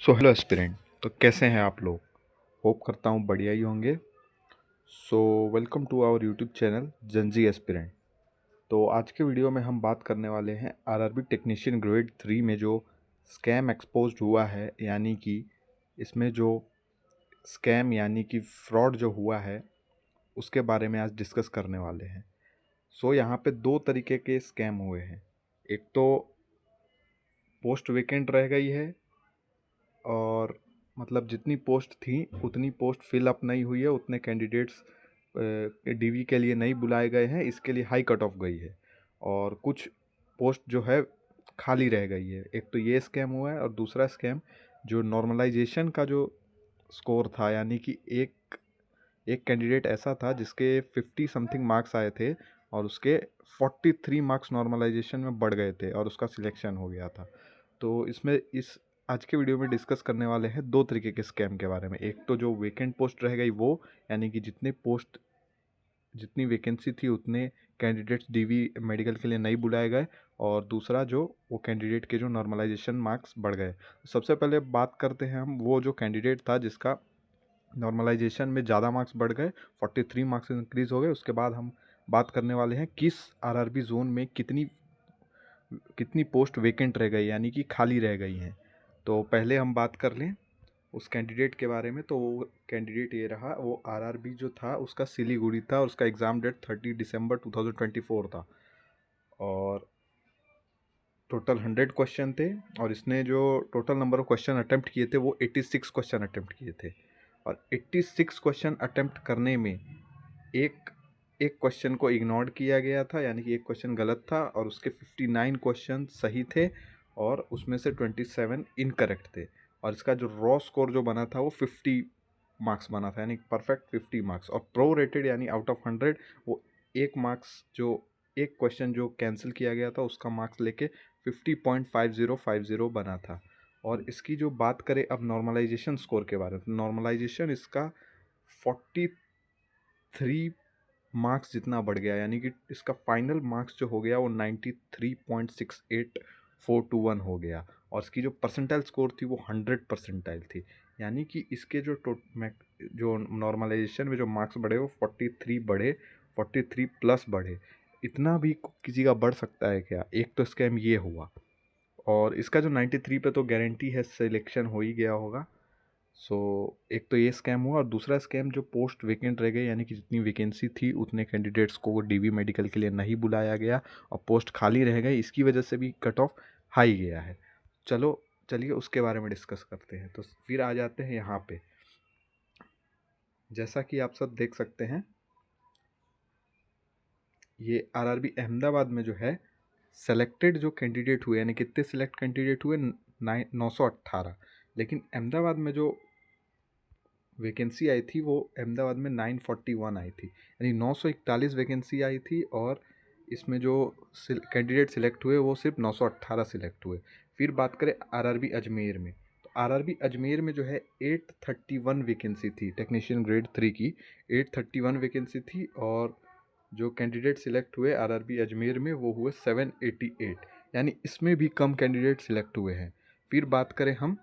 So hello aspirant. तो कैसे हैं आप लोग? होप करता हूँ बढ़िया ही होंगे। So welcome to our YouTube channel gen Z aspirant. तो आज के वीडियो में हम बात करने वाले हैं आरआरबी टेक्नीशियन ग्रेड 3 में जो स्कैम एक्सपोज्ड हुआ है, यानी कि इसमें जो स्कैम यानी कि फ्रॉड जो हुआ है उसके बारे में आज डिस्कस करने वाले हैं। सो यहाँ पे दो तरीके के स्कैम हुए हैं। एक तो पोस्ट वेकेंट रह गई है और मतलब जितनी पोस्ट थी उतनी पोस्ट फिल अप नहीं हुई है, उतने कैंडिडेट्स डीवी के लिए नहीं बुलाए गए हैं, इसके लिए हाई कट ऑफ गई है। और कुछ पोस्ट जो है खाली रह गई है। एक तो ये स्कैम हुआ है और दूसरा स्कैम जो नॉर्मलाइजेशन का जो स्कोर था, यानी कि एक एक कैंडिडेट ऐसा था जिसके 50 समथिंग मार्क्स आए थे और उसके 43 मार्क्स नॉर्मलाइजेशन में बढ़ गए थे और उसका सिलेक्शन हो गया था। तो इसमें इस आज के वीडियो में डिस्कस करने वाले हैं दो तरीके के स्कैम के बारे में। एक तो जो वेकेंट पोस्ट रह गई वो, यानी कि जितनी वैकेंसी थी उतने कैंडिडेट्स डीवी मेडिकल के लिए नहीं बुलाए गए, और दूसरा जो वो कैंडिडेट के जो नॉर्मलाइजेशन मार्क्स बढ़ गए। सबसे पहले बात करते हैं हम वो जो कैंडिडेट था जिसका नॉर्मलाइजेशन में ज़्यादा मार्क्स बढ़ गए, 43 मार्क्स इंक्रीज़ हो गए। उसके बाद हम बात करने वाले हैं किस आरआरबी जोन में कितनी कितनी पोस्ट वेकेंट रह गई, यानी कि खाली रह गई हैं। तो पहले हम बात कर लें उस कैंडिडेट के बारे में। तो वो कैंडिडेट ये रहा, वो आरआरबी जो था उसका सिलीगुड़ी था और उसका एग्ज़ाम डेट 30 दिसंबर 2024 था। और टोटल 100 क्वेश्चन थे और इसने जो total number of question attempt किए थे वो 86 क्वेश्चन अटेम्प्ट किए थे। और 86 क्वेश्चन अटेम्प्ट करने में एक एक क्वेश्चन को इग्नोर किया गया था, यानी कि एक क्वेश्चन गलत था, और उसके 59 क्वेश्चन सही थे और उसमें से 27 इनकरेक्ट थे। और इसका जो रॉ स्कोर जो बना था वो 50 मार्क्स बना था, यानी परफेक्ट 50 मार्क्स। और प्रो रेटेड यानी आउट ऑफ 100 वो एक क्वेश्चन जो कैंसिल किया गया था उसका मार्क्स लेके 50.5050 बना था। और इसकी जो बात करें अब नॉर्मलाइजेशन स्कोर के बारे में, तो नॉर्मलाइजेशन इसका 43 मार्क्स जितना बढ़ गया, यानी कि इसका फाइनल मार्क्स जो हो गया वो 93.68421 हो गया। और इसकी जो परसेंटाइल स्कोर थी वो 100 परसेंटाइल थी, यानी कि इसके जो नॉर्मलाइजेशन में जो मार्क्स बढ़े वो 43 बढ़े, 43 प्लस बढ़े। इतना भी किसी का बढ़ सकता है क्या? एक तो स्कैम ये हुआ। और इसका जो 93 पे तो गारंटी है सिलेक्शन हो ही गया होगा। सो एक तो ये स्कैम हुआ, और दूसरा स्कैम जो पोस्ट वेकेंट रह गई, यानी कि जितनी वैकेंसी थी उतने कैंडिडेट्स को डीवी मेडिकल के लिए नहीं बुलाया गया और पोस्ट खाली रह गई, इसकी वजह से भी कट ऑफ हाई गया है। चलिए उसके बारे में डिस्कस करते हैं। तो फिर आ जाते हैं यहाँ पे। जैसा कि आप सब देख सकते हैं, ये आरआरबी अहमदाबाद में जो है सेलेक्टेड जो कैंडिडेट हुए, यानी कितने सिलेक्ट कैंडिडेट हुए, 918। लेकिन अहमदाबाद में जो वैकेंसी आई थी वो अहमदाबाद में 941 आई थी, यानी 941 वैकेंसी आई थी। और इसमें जो कैंडिडेट सिलेक्ट हुए वो सिर्फ 918 सिलेक्ट हुए। फिर बात करें आरआरबी अजमेर में, तो आरआरबी अजमेर में जो है 831 वैकेंसी थी टेक्नीशियन ग्रेड 3 की, 831 वैकेंसी थी। और जो कैंडिडेट सिलेक्ट हुए आरआरबी अजमेर में वो हुए 788, यानी इसमें भी कम कैंडिडेट सिलेक्ट हुए हैं। फिर बात करें हम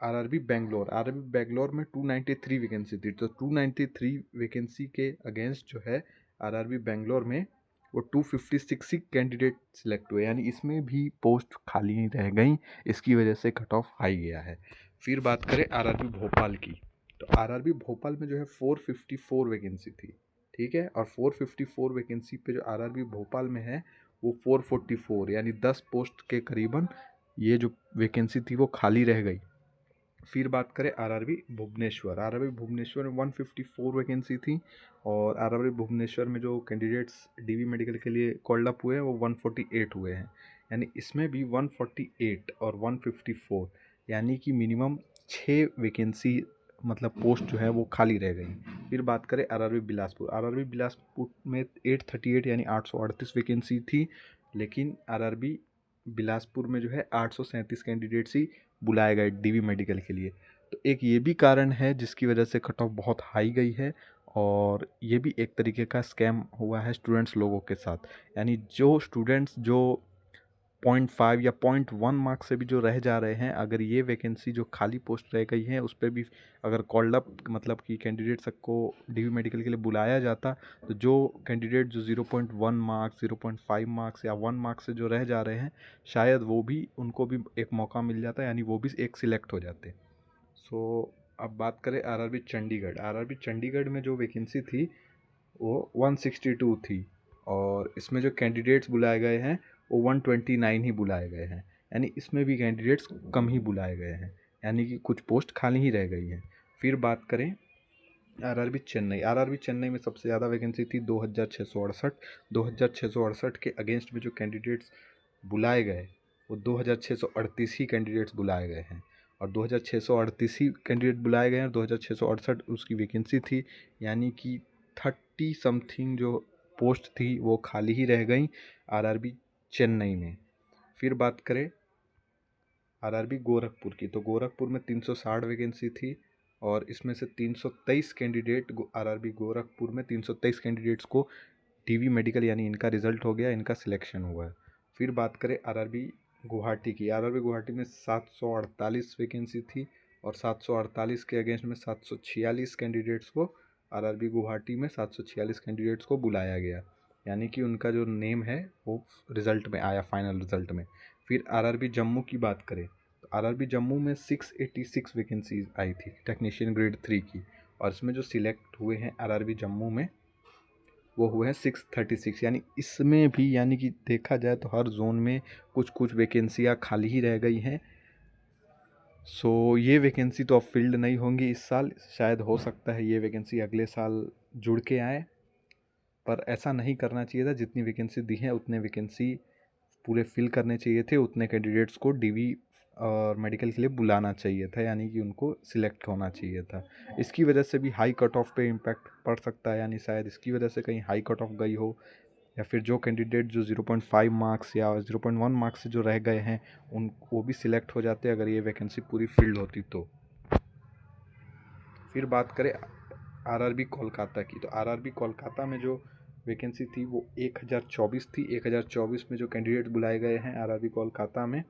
आरआरबी बेंगलोर में 293 वैकेंसी थी। तो 293 वैकेंसी के अगेंस्ट जो है आरआरबी बेंगलोर में वो 256 ही कैंडिडेट सिलेक्ट हुए, यानी इसमें भी पोस्ट खाली रह गई, इसकी वजह से कट ऑफ हाई गया है। फिर बात करें आरआरबी भोपाल की, तो आरआरबी भोपाल में जो है 454 वैकेंसी थी, ठीक है। और 454 वैकेंसी पे जो आरआरबी भोपाल में है वो 444, यानी 10 पोस्ट के करीबन ये जो वैकेंसी थी वो खाली रह गई। फिर बात करें आरआरबी भुवनेश्वर में 154 वैकेंसी थी। और आरआरबी भुवनेश्वर में जो कैंडिडेट्स डीवी मेडिकल के लिए कॉल्ड अप हुए हैं वो 148 हुए हैं, यानी इसमें भी 148 और 154, यानी कि मिनिमम 6 वैकेंसी मतलब पोस्ट जो है वो खाली रह गई। फिर बात करें आरआरबी बिलासपुर में 838 यानी 838 वैकेंसी थी, लेकिन आरआरबी बिलासपुर में जो है 837 कैंडिडेट्स ही बुलाए गए डीवी मेडिकल के लिए। तो एक ये भी कारण है जिसकी वजह से कट ऑफ बहुत हाई गई है। और ये भी एक तरीके का स्कैम हुआ है स्टूडेंट्स लोगों के साथ, यानी जो स्टूडेंट्स जो 0.5 या 0.1 मार्क्स से भी जो रह जा रहे हैं, अगर ये वैकेंसी जो खाली पोस्ट रह गई है उस पर भी अगर कॉल्ड अप मतलब कि कैंडिडेट सबको डीवी मेडिकल के लिए बुलाया जाता, तो जो कैंडिडेट जो 0.1 मार्क्स 0.5 मार्क्स या 1 मार्क्स से जो रह जा रहे हैं, शायद वो भी उनको भी एक मौका मिल जाता, यानी वो भी एक सिलेक्ट हो जाते। सो अब बात करें आरआरबी चंडीगढ़। आरआरबी चंडीगढ़ में जो वैकेंसी थी वो 162 थी, और इसमें जो कैंडिडेट्स बुलाए गए हैं वो 129 ही बुलाए गए हैं, यानी इसमें भी कैंडिडेट्स कम ही बुलाए गए हैं, यानी कि कुछ पोस्ट खाली ही रह गई हैं। फिर बात करें आरआरबी चेन्नई। आरआरबी चेन्नई में सबसे ज़्यादा वैकेंसी थी 2668। 2668 के अगेंस्ट में जो कैंडिडेट्स बुलाए गए वो 2638 ही कैंडिडेट्स बुलाए गए हैं, और 2638 ही कैंडिडेट बुलाए गए हैं, और 2668 उसकी वैकेंसी थी, यानी कि 30 समथिंग जो पोस्ट थी वो खाली ही रह गई आरआरबी चेन्नई में। फिर बात करें आरआरबी गोरखपुर की, तो गोरखपुर में 360 वैकेंसी थी, और इसमें से 323 कैंडिडेट आरआरबी गोरखपुर में 323 कैंडिडेट्स को टीवी मेडिकल यानी इनका रिजल्ट हो गया, इनका सिलेक्शन हुआ है। फिर बात करें आरआरबी गुवाहाटी की। आरआरबी गुवाहाटी में 748 वैकेंसी थी, और 748 के अगेंस्ट में 746 कैंडिडेट्स को आरआरबी गुवाहाटी में 746 कैंडिडेट्स को बुलाया गया, यानी कि उनका जो नेम है वो रिज़ल्ट में आया, फाइनल रिज़ल्ट में। फिर आरआरबी जम्मू की बात करें तो आरआरबी जम्मू में 686 वैकेंसीज आई थी टेक्नीशियन ग्रेड 3 की, और इसमें जो सिलेक्ट हुए हैं आरआरबी जम्मू में वो हुए हैं 636, यानी इसमें भी यानी कि देखा जाए तो हर जोन में कुछ कुछ वैकेंसियाँ खाली ही रह गई हैं। सो ये वैकेंसी तो अब फिल्ड नहीं होंगी इस साल, शायद हो सकता है ये वैकेंसी अगले साल जुड़ के आए, पर ऐसा नहीं करना चाहिए था। जितनी वैकेंसी दी है उतने वैकेंसी पूरे फिल करने चाहिए थे, उतने कैंडिडेट्स को डीवी और मेडिकल के लिए बुलाना चाहिए था, यानी कि उनको सिलेक्ट होना चाहिए था। इसकी वजह से भी हाई कट ऑफ पे इम्पैक्ट पड़ सकता है, यानी शायद इसकी वजह से कहीं हाई कट ऑफ गई हो, या फिर जो कैंडिडेट जो 0.5 मार्क्स या 0.1 मार्क्स से जो रह गए हैं उन वो भी सिलेक्ट हो जाते अगर ये वैकेंसी पूरी फिल्ड होती तो। फिर बात करें आरआरबी कोलकाता की, तो आरआरबी कोलकाता में जो वैकेंसी थी वो 1024 थी। 1024 में जो कैंडिडेट बुलाए गए हैं आरआरबी कोलकाता में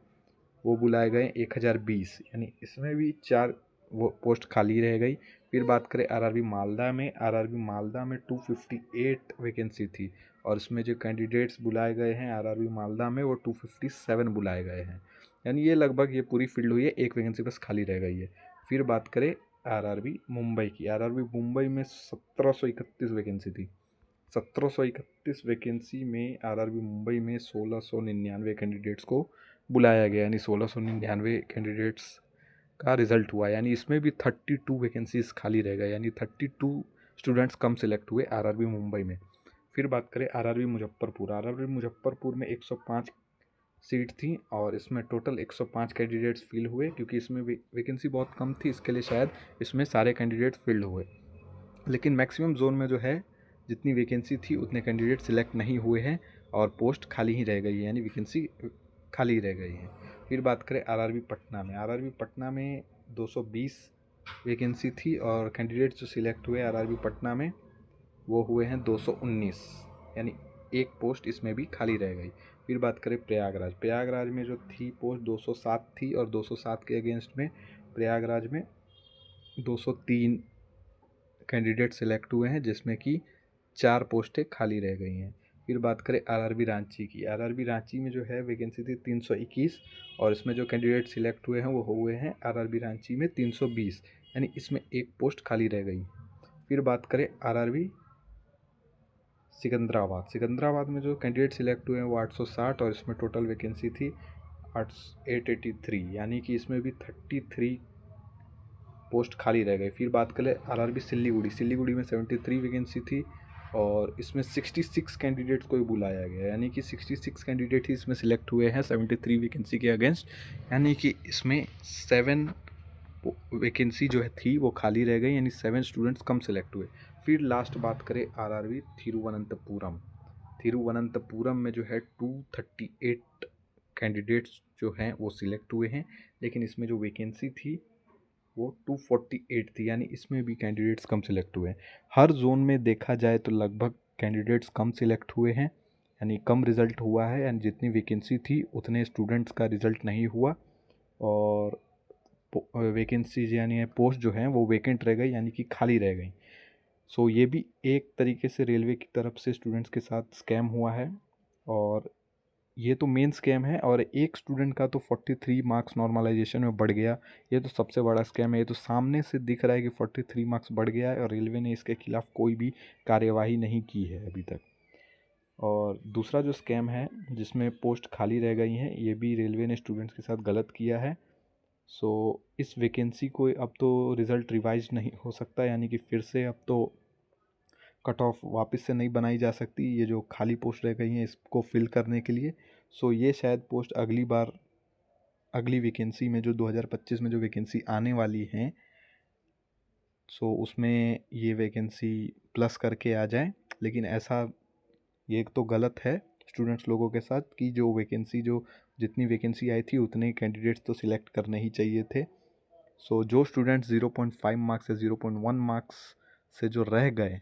वो बुलाए गए 1020, यानी इसमें भी 4 वो पोस्ट खाली रह गई। फिर बात करें आरआरबी मालदा में। आरआरबी मालदा में 258 वैकेंसी थी, और इसमें जो कैंडिडेट्स बुलाए गए हैं आरआरबी मालदा में वो 257 बुलाए गए हैं, यानी ये लगभग ये पूरी फील्ड हुई है, एक वैकेंसी बस खाली रह गई है। फिर बात करें आरआरबी मुंबई की। आरआरबी मुंबई में 1731 वैकेंसी थी। 1731 वैकेंसी में आरआरबी मुंबई में 1699 कैंडिडेट्स को बुलाया गया, यानी 1699 कैंडिडेट्स का रिजल्ट हुआ, यानी इसमें भी 32 वैकेंसीज खाली रह गए, यानी 32 स्टूडेंट्स कम सिलेक्ट हुए आरआरबी मुंबई में। फिर बात करें आरआरबी मुजफ्फरपुर। आरआरबी मुजफ्फरपुर में 105 सीट थी, और इसमें टोटल 105 कैंडिडेट्स फिल हुए, क्योंकि इसमें वैकेंसी बहुत कम थी इसके लिए शायद इसमें सारे कैंडिडेट्स फिल्ड हुए, लेकिन मैक्सिमम जोन में जो है जितनी वैकेंसी थी उतने कैंडिडेट सिलेक्ट नहीं हुए हैं, और पोस्ट खाली ही रह गई है, यानी वैकेंसी खाली रह गई है। फिर बात करें आरआरबी पटना में। आरआरबी पटना में 220 वैकेंसी थी, और कैंडिडेट्स जो सिलेक्ट हुए आरआरबी पटना में वो हुए हैं 219, यानी एक पोस्ट इसमें भी खाली रह गई। फिर बात करें प्रयागराज। प्रयागराज में जो थी पोस्ट 207 थी, और 207 के अगेंस्ट में प्रयागराज में 203 कैंडिडेट सिलेक्ट हुए हैं, जिसमें कि 4 पोस्टें खाली रह गई हैं। फिर बात करें आरआरबी रांची की। आरआरबी रांची में जो है वैकेंसी थी 321, और इसमें जो कैंडिडेट सिलेक्ट हुए हैं वो हुए हैं आरआरबी रांची में 320, यानी इसमें एक पोस्ट खाली रह गई। फिर बात करें आरआरबी सिकंदराबाद। सिकंदराबाद में जो कैंडिडेट सिलेक्ट हुए हैं वो 860, और इसमें टोटल वैकेंसी थी 883, यानी कि इसमें भी 33 पोस्ट खाली रह गई। फिर बात करें आरआरबी सिल्लीगुड़ी। सिल्लीगुड़ी में 73 वैकेंसी थी, और इसमें 66 कैंडिडेट्स को ही बुलाया गया, यानी कि 66 कैंडिडेट ही इसमें सिलेक्ट हुए हैं 73 वैकेंसी के अगेंस्ट, यानी कि इसमें 7 वैकेंसी जो है थी वो खाली रह गई, यानी 7 स्टूडेंट्स कम सिलेक्ट हुए। फिर लास्ट बात करें आरआरबी थिरुवनंतपुरम। थिरुवनंतपुरम में जो है 238 कैंडिडेट्स जो हैं वो सिलेक्ट हुए हैं, लेकिन इसमें जो वैकेंसी थी वो 248 थी, यानी इसमें भी कैंडिडेट्स कम सिलेक्ट हुए हैं। हर जोन में देखा जाए तो लगभग कैंडिडेट्स कम सिलेक्ट हुए हैं, यानी कम रिज़ल्ट हुआ है, एंड जितनी वैकेंसी थी उतने स्टूडेंट्स का रिज़ल्ट नहीं हुआ, और वैकेंसीज यानी पोस्ट जो हैं वो वैकेंट रह गई, यानी कि खाली रह गई। सो ये भी एक तरीके से रेलवे की तरफ से स्टूडेंट्स के साथ स्कैम हुआ है, और ये तो मेन स्कैम है। और एक स्टूडेंट का तो 43 मार्क्स नॉर्मलाइजेशन में बढ़ गया, ये तो सबसे बड़ा स्कैम है। ये तो सामने से दिख रहा है कि 43 मार्क्स बढ़ गया है, और रेलवे ने इसके खिलाफ कोई भी कार्यवाही नहीं की है अभी तक। और दूसरा जो स्कैम है जिसमें पोस्ट खाली रह गई हैं, ये भी रेलवे ने स्टूडेंट्स के साथ गलत किया है। सो इस वैकेंसी को अब तो रिज़ल्ट रिवाइज नहीं हो सकता, यानी कि फिर से अब तो कट ऑफ वापस से नहीं बनाई जा सकती, ये जो खाली पोस्ट रह गई हैं इसको फिल करने के लिए। सो ये शायद पोस्ट अगली बार, अगली वैकेंसी में जो 2025 में जो वैकेंसी आने वाली हैं, सो उसमें ये वैकेंसी प्लस करके आ जाए। लेकिन ऐसा, ये एक तो गलत है स्टूडेंट्स लोगों के साथ कि जो वैकेंसी, जो जितनी वैकेंसी आई थी उतने कैंडिडेट्स तो सिलेक्ट करने ही चाहिए थे। सो जो स्टूडेंट्स 0.5 मार्क्स या 0.1 मार्क्स से जो रह गए,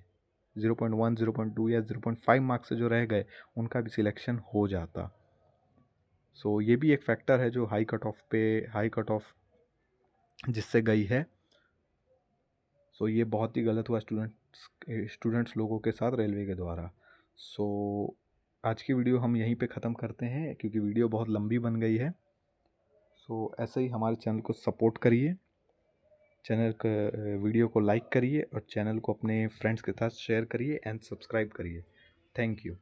0.1, 0.2 या 0.5 मार्क्स से जो रह गए, उनका भी सिलेक्शन हो जाता। सो ये भी एक फैक्टर है जो हाई कट ऑफ जिससे गई है। सो ये बहुत ही गलत हुआ स्टूडेंट्स लोगों के साथ रेलवे के द्वारा। सो आज की वीडियो हम यहीं पे ख़त्म करते हैं, क्योंकि वीडियो बहुत लंबी बन गई है। सो ऐसे ही हमारे चैनल को सपोर्ट करिए, वीडियो को लाइक करिए, और चैनल को अपने फ्रेंड्स के साथ शेयर करिए एंड सब्सक्राइब करिए। Thank you.